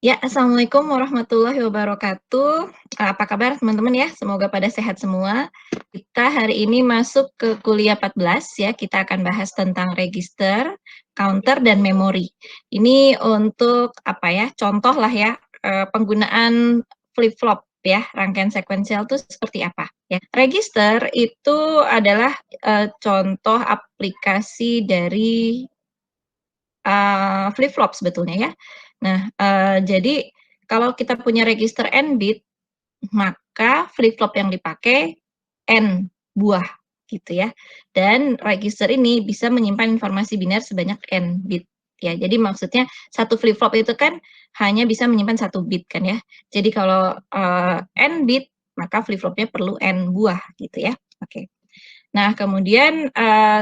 Ya, assalamualaikum warahmatullahi wabarakatuh. Apa kabar teman-teman ya? Semoga pada sehat semua. Kita hari ini masuk ke kuliah 14 ya. Kita akan bahas tentang register, counter, dan memori. Ini untuk apa ya? Contoh lah ya, penggunaan flip-flop ya. Rangkaian sekuensial itu seperti apa ya? Register itu adalah contoh aplikasi dari flip-flop sebetulnya ya. Nah, jadi kalau kita punya register n bit, maka flip-flop yang dipakai n buah gitu ya. Dan register ini bisa menyimpan informasi biner sebanyak n bit ya. Jadi maksudnya satu flip-flop itu kan hanya bisa menyimpan satu bit kan ya. Jadi kalau n bit, maka flip-flopnya perlu n buah gitu ya. Oke. Nah, kemudian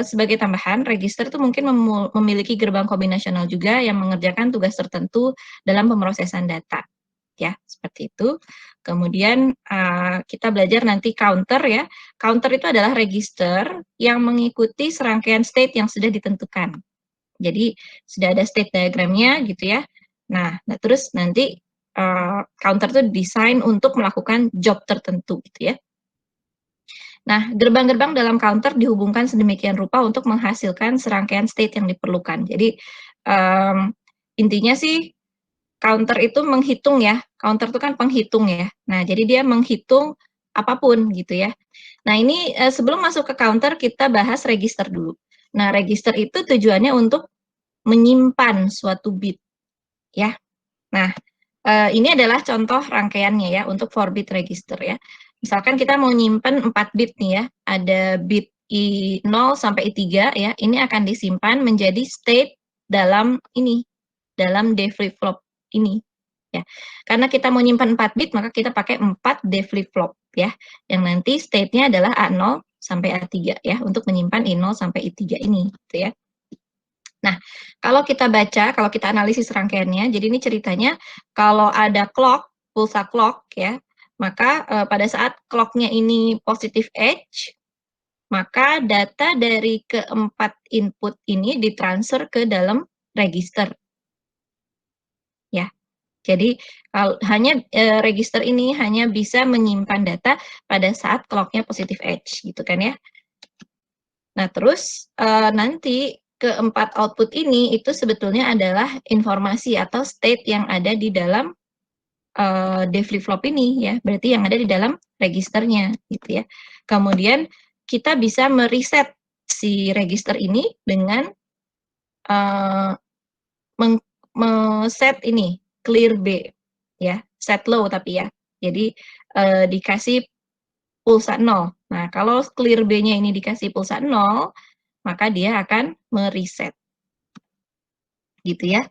sebagai tambahan, register itu mungkin memiliki gerbang kombinasional juga yang mengerjakan tugas tertentu dalam pemrosesan data, ya, seperti itu. Kemudian kita belajar nanti counter ya. Counter itu adalah register yang mengikuti serangkaian state yang sudah ditentukan. Jadi sudah ada state diagramnya gitu ya. Nah terus nanti counter itu desain untuk melakukan job tertentu gitu ya. Nah, gerbang-gerbang dalam counter dihubungkan sedemikian rupa untuk menghasilkan serangkaian state yang diperlukan. Jadi, intinya sih counter itu menghitung ya, counter itu kan penghitung ya. Nah, jadi dia menghitung apapun gitu ya. Nah, ini sebelum masuk ke counter kita bahas register dulu. Nah, register itu tujuannya untuk menyimpan suatu bit ya. Nah, ini adalah contoh rangkaiannya ya untuk 4-bit register ya. Misalkan kita mau nyimpen 4 bit nih ya, ada bit I0 sampai I3 ya, ini akan disimpan menjadi state dalam ini, dalam D flip-flop ini ya. Karena kita mau nyimpan 4 bit, maka kita pakai 4 D flip-flop ya, yang nanti state-nya adalah A0 sampai A3 ya, untuk menyimpan I0 sampai I3 ini gitu ya. Nah, kalau kita baca, kalau kita analisis rangkaiannya, jadi ini ceritanya kalau ada clock, pulsa clock ya, maka pada saat clock-nya ini positive edge, maka data dari keempat input ini ditransfer ke dalam register. Ya, jadi hanya register ini hanya bisa menyimpan data pada saat clock-nya positive edge, gitu kan ya. Nah, terus nanti keempat output ini itu sebetulnya adalah informasi atau state yang ada di dalam D flip-flop ini ya, berarti yang ada di dalam registernya gitu ya. Kemudian kita bisa mereset si register ini dengan set ini clear B ya, set low tapi ya. Jadi dikasih pulsa 0. Nah, kalau clear B-nya ini dikasih pulsa 0, maka dia akan mereset. Gitu ya.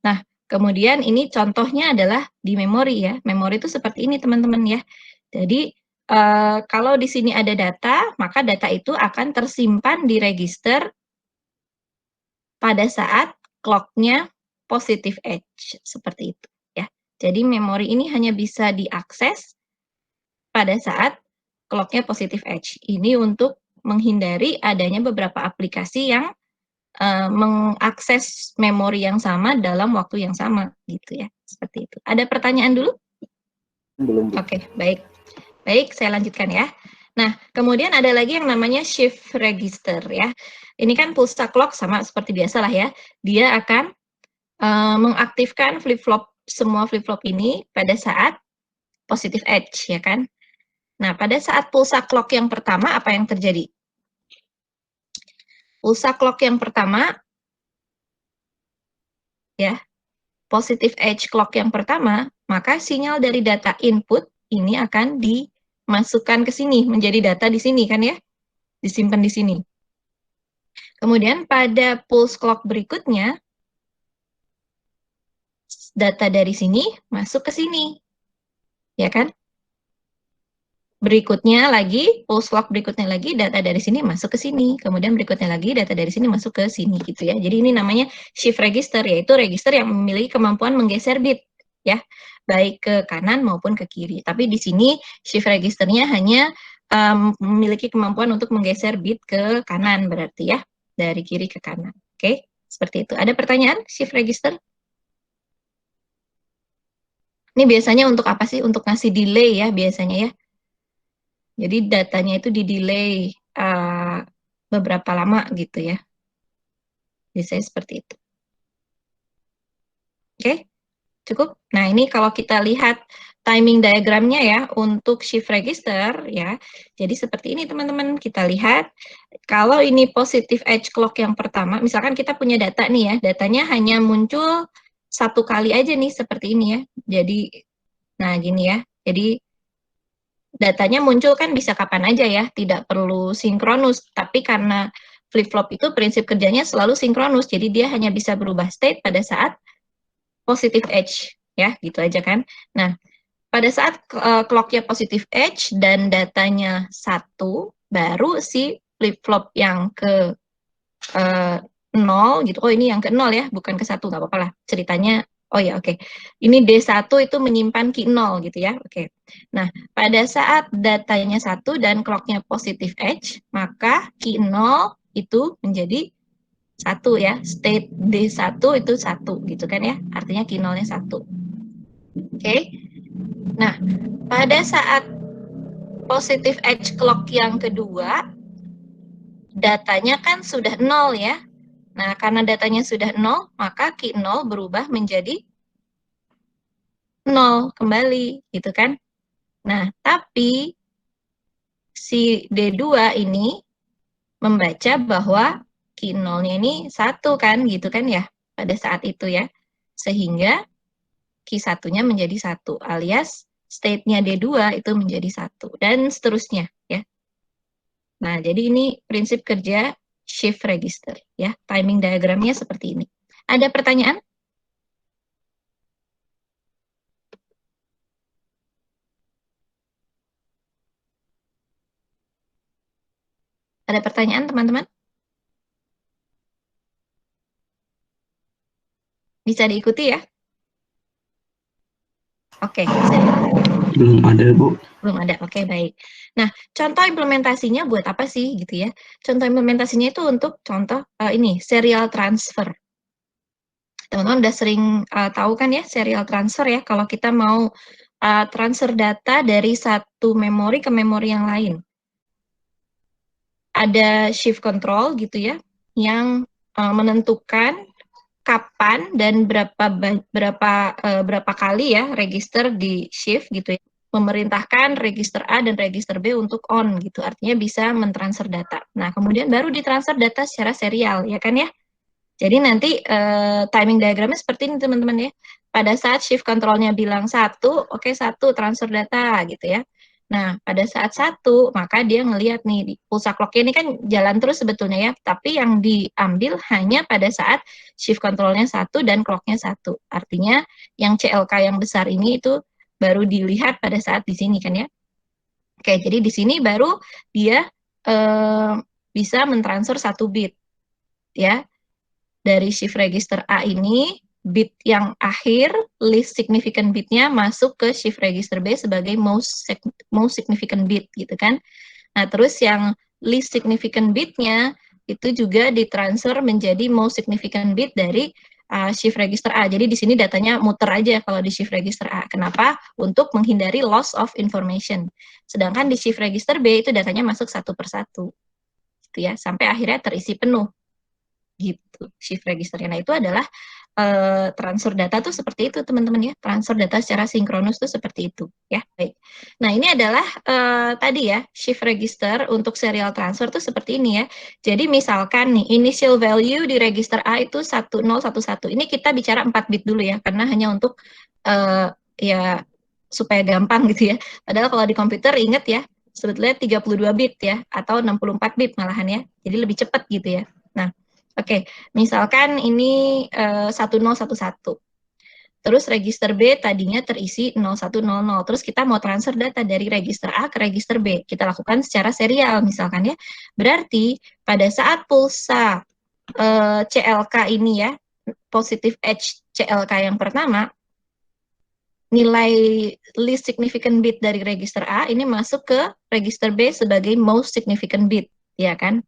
Nah, kemudian ini contohnya adalah di memori ya. Memori itu seperti ini teman-teman ya. Jadi, kalau di sini ada data, maka data itu akan tersimpan di register pada saat clock-nya positive edge, seperti itu ya. Jadi memori ini hanya bisa diakses pada saat clock-nya positive edge. Ini untuk menghindari adanya beberapa aplikasi yang mengakses memori yang sama dalam waktu yang sama gitu ya, seperti itu. Ada pertanyaan dulu? Belum, Bu. Oke, baik. Baik, saya lanjutkan ya. Nah, kemudian ada lagi yang namanya shift register ya. Ini kan pulsa clock sama seperti biasa lah ya. Dia akan mengaktifkan flip-flop, semua flip-flop ini pada saat positive edge ya kan. Nah, pada saat pulsa clock yang pertama apa yang terjadi? Pulsa clock yang pertama ya, positive edge clock yang pertama, maka sinyal dari data input ini akan dimasukkan ke sini, menjadi data di sini kan ya, disimpan di sini. Kemudian pada pulse clock berikutnya, data dari sini masuk ke sini, ya kan? Berikutnya lagi, pulse clock berikutnya lagi, data dari sini masuk ke sini. Kemudian berikutnya lagi, data dari sini masuk ke sini gitu ya. Jadi ini namanya shift register, yaitu register yang memiliki kemampuan menggeser bit, ya, baik ke kanan maupun ke kiri. Tapi di sini shift registernya hanya memiliki kemampuan untuk menggeser bit ke kanan berarti ya, dari kiri ke kanan. Oke, seperti itu. Ada pertanyaan shift register? Ini biasanya untuk apa sih? Untuk ngasih delay ya biasanya ya. Jadi datanya itu di delay beberapa lama gitu ya. Biasanya seperti itu. Oke, cukup. Nah, ini kalau kita lihat timing diagramnya ya untuk shift register ya. Jadi seperti ini teman-teman, kita lihat kalau ini positive edge clock yang pertama, misalkan kita punya data nih ya, datanya hanya muncul satu kali aja nih seperti ini ya. Jadi, nah gini ya. Jadi datanya muncul kan bisa kapan aja ya, tidak perlu sinkronus. Tapi karena flip-flop itu prinsip kerjanya selalu sinkronus, jadi dia hanya bisa berubah state pada saat positive edge, ya gitu aja kan. Nah, pada saat clocknya positive edge dan datanya 1, baru si flip-flop yang ke 0 gitu, oh ini yang ke 0 ya, bukan ke 1, nggak apa-apa lah, ceritanya. Oh ya, oke. Ini D1 itu menyimpan key 0 gitu ya. Oke. Nah, pada saat datanya 1 dan clocknya positive edge, maka key 0 itu menjadi 1 ya. State D1 itu 1 gitu kan ya. Artinya key 0-nya 1. Oke. Nah, pada saat positive edge clock yang kedua, datanya kan sudah 0 ya. Nah, karena datanya sudah 0, maka key 0 berubah menjadi 0 kembali, gitu kan. Nah, tapi si D2 ini membaca bahwa key 0-nya ini 1 kan, gitu kan ya, pada saat itu ya. Sehingga key 1-nya menjadi 1, alias state-nya D2 itu menjadi 1, dan seterusnya ya. Nah, jadi ini prinsip kerja shift register ya. Timing diagramnya seperti ini. Ada pertanyaan? Ada pertanyaan, teman-teman? Bisa diikuti ya? Oke, bisa diikuti. Belum ada, Bu. Belum ada, oke baik. Nah, contoh implementasinya buat apa sih gitu ya? Contoh implementasinya itu untuk contoh ini, serial transfer. Teman-teman udah sering tahu kan ya serial transfer ya, kalau kita mau transfer data dari satu memori ke memori yang lain. Ada shift control gitu ya, yang menentukan kapan dan berapa kali ya register di shift gitu ya. Memerintahkan register A dan register B untuk on gitu, artinya bisa mentransfer data. Nah, kemudian baru ditransfer data secara serial, ya kan ya? Jadi nanti timing diagramnya seperti ini teman-teman ya. Pada saat shift controlnya bilang 1, oke 1 transfer data gitu ya. Nah, pada saat 1, maka dia ngelihat nih, pulsa clock-nya ini kan jalan terus sebetulnya ya, tapi yang diambil hanya pada saat shift controlnya 1 dan clock-nya 1. Artinya yang CLK yang besar ini itu baru dilihat pada saat di sini kan ya. Oke, jadi di sini baru dia bisa mentransfer 1 bit ya. Dari shift register A ini, bit yang akhir, least significant bitnya masuk ke shift register B sebagai most significant bit gitu kan. Nah, terus yang least significant bitnya itu juga ditransfer menjadi most significant bit dari shift register A. Jadi di sini datanya muter aja kalau di shift register A. Kenapa? Untuk menghindari loss of information. Sedangkan di shift register B itu datanya masuk satu persatu. Gitu ya, sampai akhirnya terisi penuh gitu shift registernya. Nah, itu adalah transfer data tuh seperti itu teman-teman ya. Transfer data secara sinkronus tuh seperti itu ya. Baik. Nah, ini adalah tadi ya shift register untuk serial transfer tuh seperti ini ya. Jadi misalkan nih initial value di register A itu 1011. Ini kita bicara 4 bit dulu ya, karena hanya untuk ya supaya gampang gitu ya. Padahal kalau di komputer ingat ya, sebetulnya 32 bit ya, atau 64 bit malahan ya. Jadi lebih cepat gitu ya. Nah, oke, misalkan ini 1011. Terus register B tadinya terisi 0100. Terus kita mau transfer data dari register A ke register B. Kita lakukan secara serial misalkan ya. Berarti pada saat pulsa CLK ini ya, positive edge CLK yang pertama, nilai least significant bit dari register A ini masuk ke register B sebagai most significant bit, ya kan?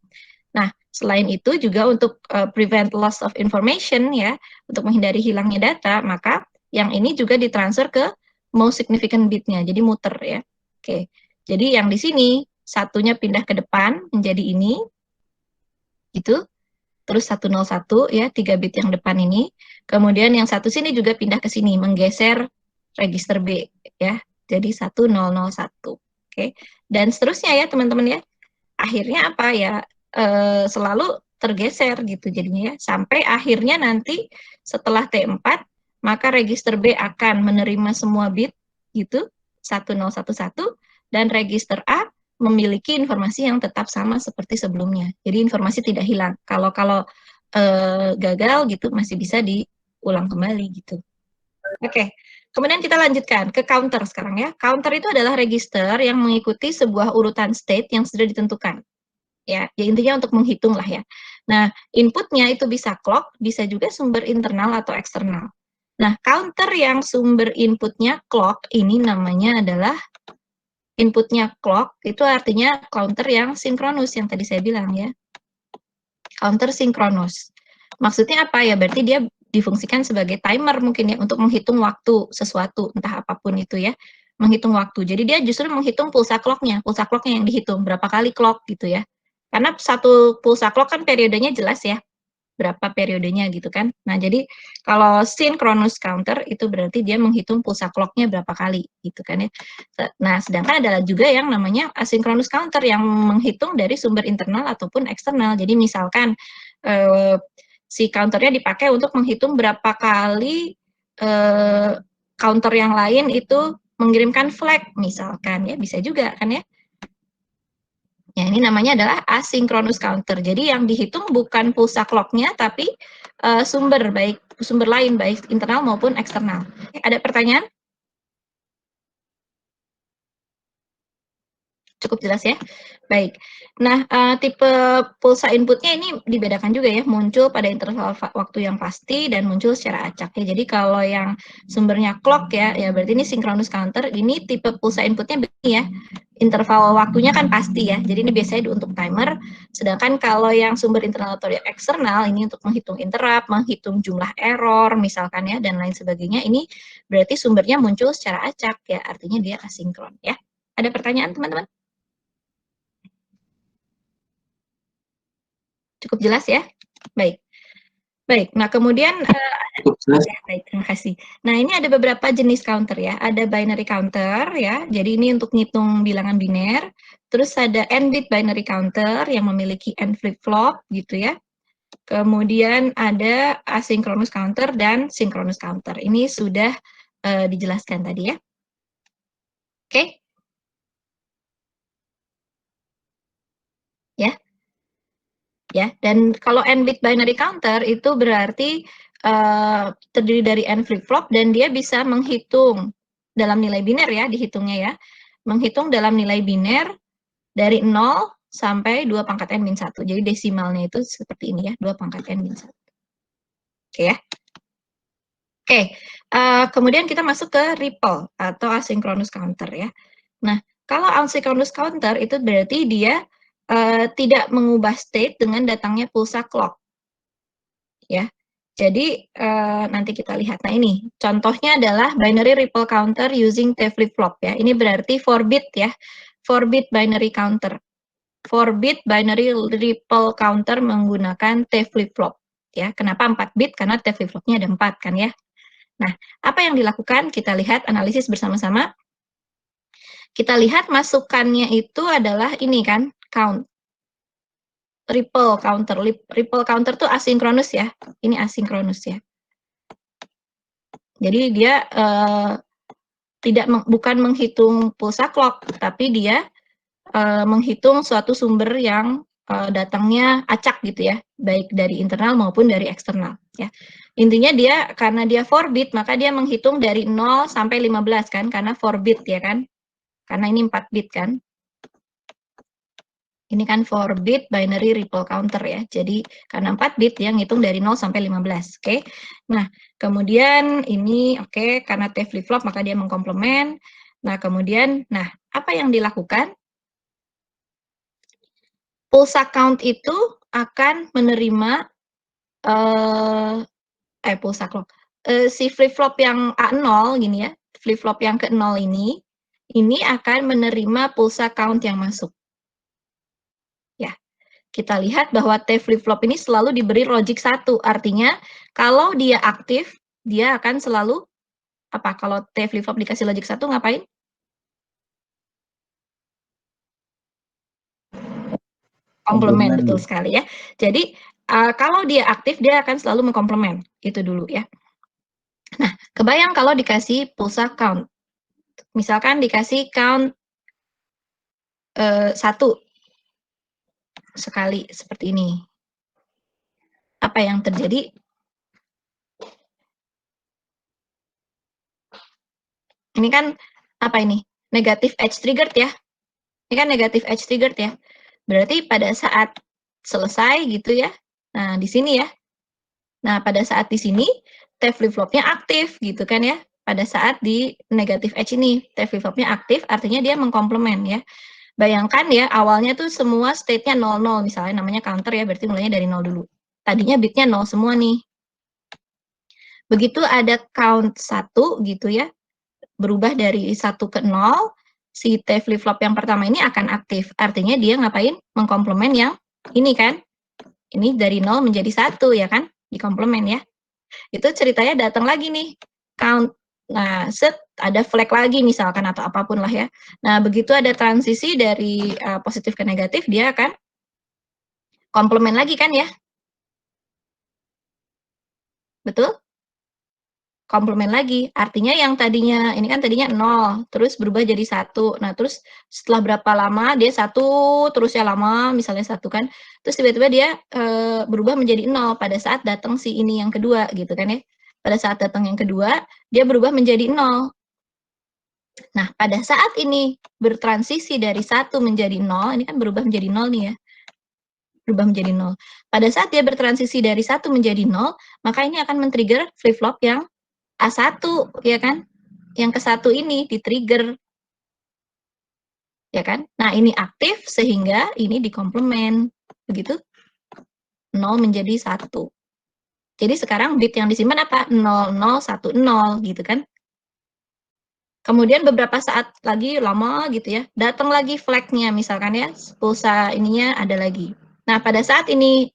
Nah, selain itu juga untuk prevent loss of information ya, untuk menghindari hilangnya data, maka yang ini juga ditransfer ke most significant bitnya, jadi muter ya. Oke, jadi yang di sini satunya pindah ke depan menjadi ini, gitu. Terus 101 ya, 3 bit yang depan ini. Kemudian yang satu sini juga pindah ke sini, menggeser register B ya. Jadi 1001. Oke. Dan seterusnya ya teman-teman ya. Akhirnya apa ya? Selalu tergeser gitu jadinya ya. Sampai akhirnya nanti setelah T4 maka register B akan menerima semua bit gitu 1011 dan register A memiliki informasi yang tetap sama seperti sebelumnya. Jadi informasi tidak hilang. Kalau gagal gitu masih bisa diulang kembali gitu. Oke. Kemudian kita lanjutkan ke counter sekarang ya. Counter itu adalah register yang mengikuti sebuah urutan state yang sudah ditentukan. Ya intinya untuk menghitung lah ya. Nah, inputnya itu bisa clock, bisa juga sumber internal atau eksternal. Nah, counter yang sumber inputnya clock ini namanya adalah inputnya clock, itu artinya counter yang sinkronus yang tadi saya bilang ya. Counter sinkronus. Maksudnya apa ya? Berarti dia difungsikan sebagai timer mungkin ya untuk menghitung waktu sesuatu, entah apapun itu ya. Menghitung waktu. Jadi dia justru menghitung pulsa clock-nya yang dihitung, berapa kali clock gitu ya. Karena satu pulsa clock kan periodenya jelas ya, berapa periodenya gitu kan. Nah, jadi kalau synchronous counter itu berarti dia menghitung pulsa clock-nya berapa kali gitu kan ya. Nah, sedangkan adalah juga yang namanya asynchronous counter yang menghitung dari sumber internal ataupun eksternal. Jadi misalkan si counternya dipakai untuk menghitung berapa kali counter yang lain itu mengirimkan flag misalkan ya, bisa juga kan ya. Ya, ini namanya adalah asynchronous counter. Jadi yang dihitung bukan pulsa clock-nya, tapi sumber lain, baik internal maupun eksternal. Ada pertanyaan? Cukup jelas ya? Baik. Nah, tipe pulsa inputnya ini dibedakan juga ya, muncul pada interval waktu yang pasti dan muncul secara acak ya. Jadi kalau yang sumbernya clock ya berarti ini synchronous counter, ini tipe pulsa inputnya begini ya, interval waktunya kan pasti ya, jadi ini biasanya untuk timer, sedangkan kalau yang sumber internal atau eksternal, ini untuk menghitung interrupt, menghitung jumlah error misalkan ya, dan lain sebagainya, ini berarti sumbernya muncul secara acak ya, artinya dia asinkron ya. Ada pertanyaan teman-teman? Cukup jelas ya? Baik. Baik, nah kemudian ya, baik, terima kasih. Nah, ini ada beberapa jenis counter ya. Ada binary counter ya, jadi ini untuk ngitung bilangan biner. Terus ada n-bit binary counter yang memiliki n flip-flop gitu ya. Kemudian ada asynchronous counter dan synchronous counter. Ini sudah dijelaskan tadi ya. Oke? Ya. Ya, dan kalau n-bit binary counter itu berarti terdiri dari n flip-flop dan dia bisa menghitung dalam nilai biner ya, dihitungnya ya. Menghitung dalam nilai biner dari 0 sampai 2 pangkat n min 1. Jadi desimalnya itu seperti ini ya, 2 pangkat n min 1. Oke ya. Oke, kemudian kita masuk ke ripple atau asynchronous counter ya. Nah, kalau asynchronous counter itu berarti dia tidak mengubah state dengan datangnya pulsa clock. Ya. Jadi nanti kita lihat. Nah ini contohnya adalah binary ripple counter using T flip-flop ya. Ini berarti 4 bit ya. 4 bit binary counter. 4 bit binary ripple counter menggunakan T flip-flop ya. Kenapa 4 bit? Karena T flip-flopnya ada 4 kan ya. Nah, apa yang dilakukan? Kita lihat analisis bersama-sama. Kita lihat masukannya itu adalah ini kan, count. Ripple counter. Ripple counter tuh asinkronus ya. Ini asinkronus ya. Jadi dia bukan menghitung pulsa clock, tapi dia menghitung suatu sumber yang datangnya acak gitu ya, baik dari internal maupun dari eksternal ya. Intinya dia karena dia 4 bit maka dia menghitung dari 0 sampai 15 kan, karena 4 bit ya kan. Karena ini 4 bit kan. Ini kan 4 bit binary ripple counter ya. Jadi karena 4 bit dia ngitung dari 0 sampai 15. Oke. Nah, kemudian ini oke, karena T flip-flop maka dia mengkomplement. Nah, kemudian apa yang dilakukan? Pulsa count itu akan menerima pulsa clock. Si flip-flop yang A0 gini ya, flip-flop yang ke 0 ini akan menerima pulsa count yang masuk. Ya, kita lihat bahwa T flip-flop ini selalu diberi logic 1, artinya kalau dia aktif, dia akan selalu apa? Kalau T flip-flop dikasih logic 1 ngapain? Komplement, betul sekali ya. Jadi, kalau dia aktif, dia akan selalu mengkomplement, itu dulu ya. Nah, kebayang kalau dikasih pulsa count. Misalkan dikasih count 1 sekali seperti ini. Apa yang terjadi? Ini kan apa ini? Negatif edge triggered ya. Ini kan negatif edge triggered ya. Berarti pada saat selesai gitu ya. Nah, di sini ya. Nah, pada saat di sini T flip-flopnya aktif gitu kan ya. Pada saat di negatif edge ini T flip-flopnya aktif, artinya dia mengkomplement ya. Bayangkan ya, awalnya tuh semua state-nya 00 misalnya, namanya counter ya, berarti mulainya dari 0 dulu. Tadinya bitnya 0 semua nih. Begitu ada count 1 gitu ya, berubah dari 1 ke 0, si T flip-flop yang pertama ini akan aktif. Artinya dia ngapain? Mengkomplement yang ini kan. Ini dari 0 menjadi 1 ya kan? Dikomplement ya. Itu ceritanya datang lagi nih, count. Nah, set ada flag lagi misalkan atau apapun lah ya. Nah, begitu ada transisi dari positif ke negatif, dia akan komplement lagi kan ya? Betul? Komplement lagi. Artinya yang tadinya, ini kan tadinya 0, terus berubah jadi 1. Nah, terus setelah berapa lama, dia 1, terus ya lama, misalnya 1 kan, terus tiba-tiba dia berubah menjadi 0 pada saat datang si ini yang kedua, gitu kan ya. Pada saat datang yang kedua, dia berubah menjadi 0. Nah, pada saat ini bertransisi dari 1 menjadi 0, ini kan berubah menjadi 0 nih ya. Berubah menjadi 0. Pada saat dia bertransisi dari 1 menjadi 0, maka ini akan men-trigger flip-flop yang A1, ya kan? Yang ke 1 ini di-trigger. Ya kan? Nah, ini aktif sehingga ini dikomplement. Begitu? 0 menjadi 1. Jadi sekarang bit yang disimpan apa? 0010 gitu kan? Kemudian beberapa saat lagi, lama gitu ya, datang lagi flag-nya misalkan ya, pulsa ininya ada lagi. Nah, pada saat ini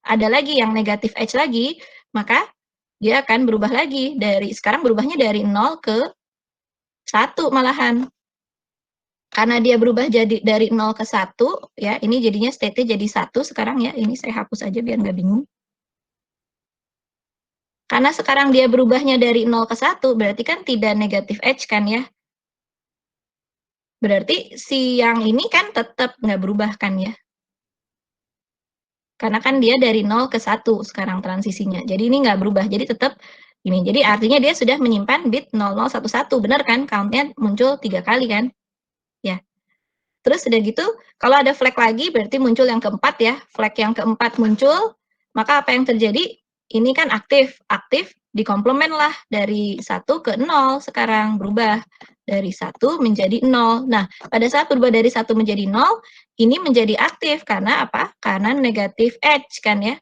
ada lagi yang negatif edge lagi, maka dia akan berubah lagi dari sekarang berubahnya dari 0 ke 1 malahan. Karena dia berubah jadi dari 0 ke 1 ya, ini jadinya state-nya jadi 1 sekarang ya. Ini saya hapus aja biar nggak bingung. Karena sekarang dia berubahnya dari 0 ke 1, berarti kan tidak negatif edge kan ya. Berarti si yang ini kan tetap nggak berubah kan ya. Karena kan dia dari 0 ke 1 sekarang transisinya. Jadi ini nggak berubah, jadi tetap ini. Jadi artinya dia sudah menyimpan bit 0011, benar kan? Count-nya muncul 3 kali kan? Ya. Terus udah gitu, kalau ada flag lagi berarti muncul yang keempat ya. Flag yang keempat muncul, maka apa yang terjadi? Ini kan aktif dikomplement lah dari 1 ke 0 sekarang, berubah dari 1 menjadi 0. Nah, pada saat berubah dari 1 menjadi 0, ini menjadi aktif karena apa? Karena negatif edge kan ya.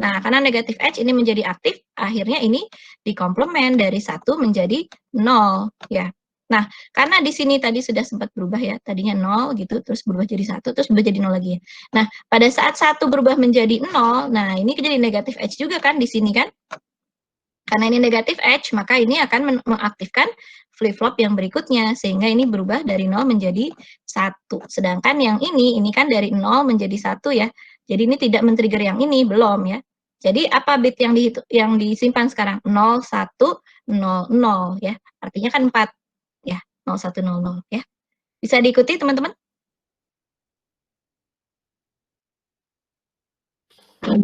Nah, karena negatif edge ini menjadi aktif, akhirnya ini dikomplement dari 1 menjadi 0 ya. Nah, karena di sini tadi sudah sempat berubah ya, tadinya 0 gitu, terus berubah jadi 1, terus berubah jadi 0 lagi ya. Nah, pada saat 1 berubah menjadi 0, nah ini jadi negatif edge juga kan di sini kan. Karena ini negatif edge, maka ini akan mengaktifkan flip-flop yang berikutnya, sehingga ini berubah dari 0 menjadi 1. Sedangkan yang ini kan dari 0 menjadi 1 ya. Jadi ini tidak men-trigger yang ini, belum ya. Jadi apa bit yang disimpan sekarang? 0, 1, 0, 0 ya. Artinya kan 4 ya, 0100 ya. Bisa diikuti teman-teman?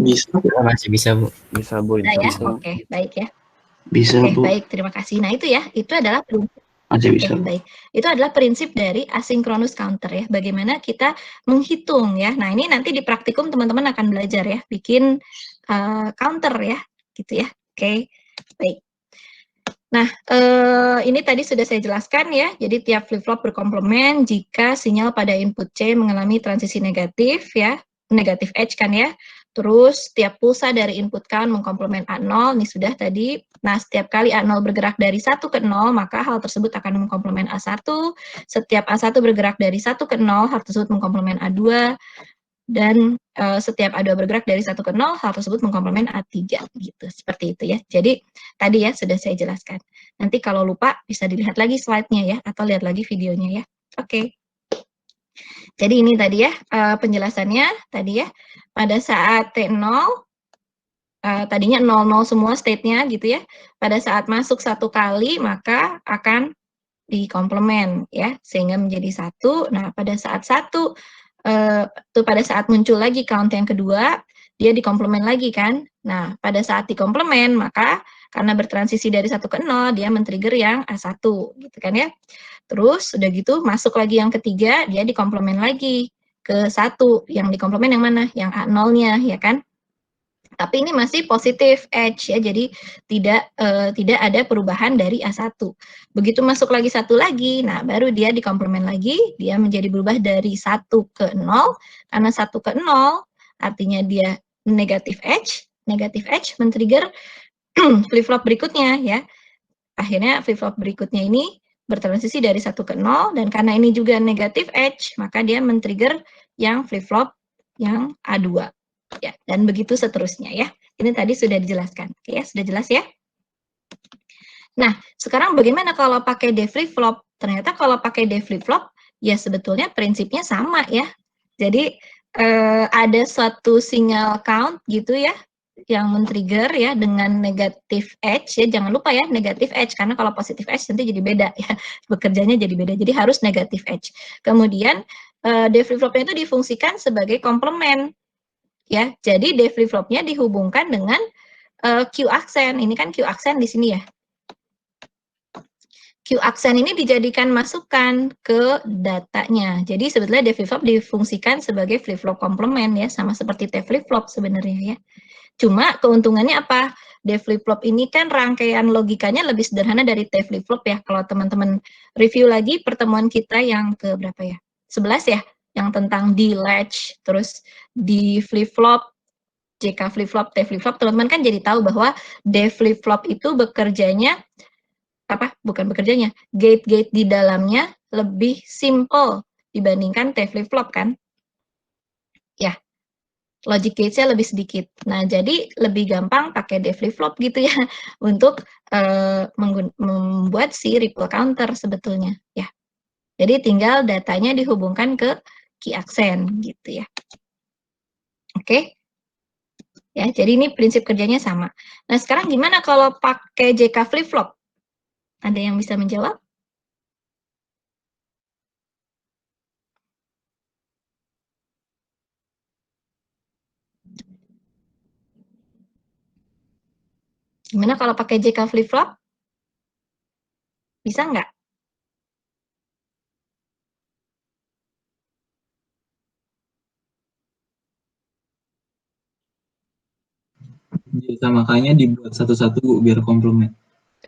Bisa, masih bisa, Bu. Bisa, Bu. Nah, ya, oke, baik ya. Bisa, Oke, Bu. baik, terima kasih. Nah, itu ya, itu adalah prinsip. Masih bisa. Baik. Itu adalah prinsip dari asynchronous counter ya. Bagaimana kita menghitung ya. Nah, ini nanti di praktikum teman-teman akan belajar ya, bikin counter ya, gitu ya. Oke, baik. Nah, ini tadi sudah saya jelaskan ya. Jadi tiap flip-flop berkomplement jika sinyal pada input C mengalami transisi negatif ya, negatif edge kan ya. Terus tiap pulsa dari input count mengkomplement A0, ini sudah tadi Nah, setiap kali A0 bergerak dari 1 ke 0, maka hal tersebut akan mengkomplement A1. Setiap A1 bergerak dari 1 ke 0, hal tersebut mengkomplement A2. Dan setiap A2 bergerak dari 1 ke 0, hal tersebut mengkomplement A3. Gitu, seperti itu ya. Jadi, tadi ya sudah saya jelaskan. Nanti kalau lupa, bisa dilihat lagi slide-nya ya, atau lihat lagi videonya ya. Oke. Jadi ini tadi ya, penjelasannya tadi ya. Pada saat T0, tadinya 00 semua state-nya gitu ya. Pada saat masuk 1 kali, maka akan dikomplement ya, sehingga menjadi 1. Nah, pada saat 1, pada saat muncul lagi count yang kedua, dia dikomplement lagi kan. Nah, pada saat dikomplement, maka karena bertransisi dari 1 ke 0, dia men-trigger yang A1, gitu kan ya. Terus, udah gitu, masuk lagi yang ketiga, dia dikomplement lagi ke 1. Yang dikomplement yang mana? Yang A0-nya, ya kan? Tapi ini masih positif edge ya, jadi tidak ada perubahan dari A1. Begitu masuk lagi 1 lagi, nah baru dia dikomplement lagi, dia menjadi berubah dari 1 ke 0, karena 1 ke 0 artinya dia negatif edge men-trigger flip-flop berikutnya ya. Akhirnya flip-flop berikutnya ini bertransisi dari 1 ke 0, dan karena ini juga negatif edge, maka dia men-trigger yang flip-flop yang A2. Ya, dan begitu seterusnya ya. Ini tadi sudah dijelaskan. Oke ya, sudah jelas ya? Nah, sekarang bagaimana kalau pakai D flip-flop? Ternyata kalau pakai D flip-flop, ya sebetulnya prinsipnya sama ya. Jadi, ada suatu sinyal count gitu ya, yang men-trigger ya dengan negatif edge ya, jangan lupa ya negatif edge, karena kalau positif edge nanti jadi beda ya, bekerjanya jadi beda, jadi harus negatif edge. Kemudian, D flip-flopnya itu difungsikan sebagai komplement. Ya, jadi D flip-flopnya dihubungkan dengan Q aksen. Ini kan Q aksen di sini ya. Q aksen ini dijadikan masukan ke datanya. Jadi sebetulnya D flip-flop difungsikan sebagai flip-flop komplement ya, sama seperti T flip-flop sebenarnya ya. Cuma keuntungannya apa? D flip-flop ini kan rangkaian logikanya lebih sederhana dari T flip-flop ya. Kalau teman-teman review lagi pertemuan kita yang ke berapa ya? 11 ya, yang tentang D latch, terus D flip-flop, JK flip-flop, T flip-flop, teman-teman kan jadi tahu bahwa D flip-flop itu bekerjanya, bukan bekerjanya, gate-gate di dalamnya lebih simple dibandingkan T flip-flop kan? Ya, logic gate-nya lebih sedikit. Nah, jadi lebih gampang pakai D flip-flop gitu ya, untuk membuat si ripple counter sebetulnya ya. Jadi tinggal datanya dihubungkan ke key aksen gitu ya. Oke. Ya, jadi ini prinsip kerjanya sama. Nah, sekarang gimana kalau pakai JK flip-flop? Ada yang bisa menjawab? Gimana kalau pakai JK flip-flop? Bisa nggak? J sama K-nya dibuat satu-satu biar komplement.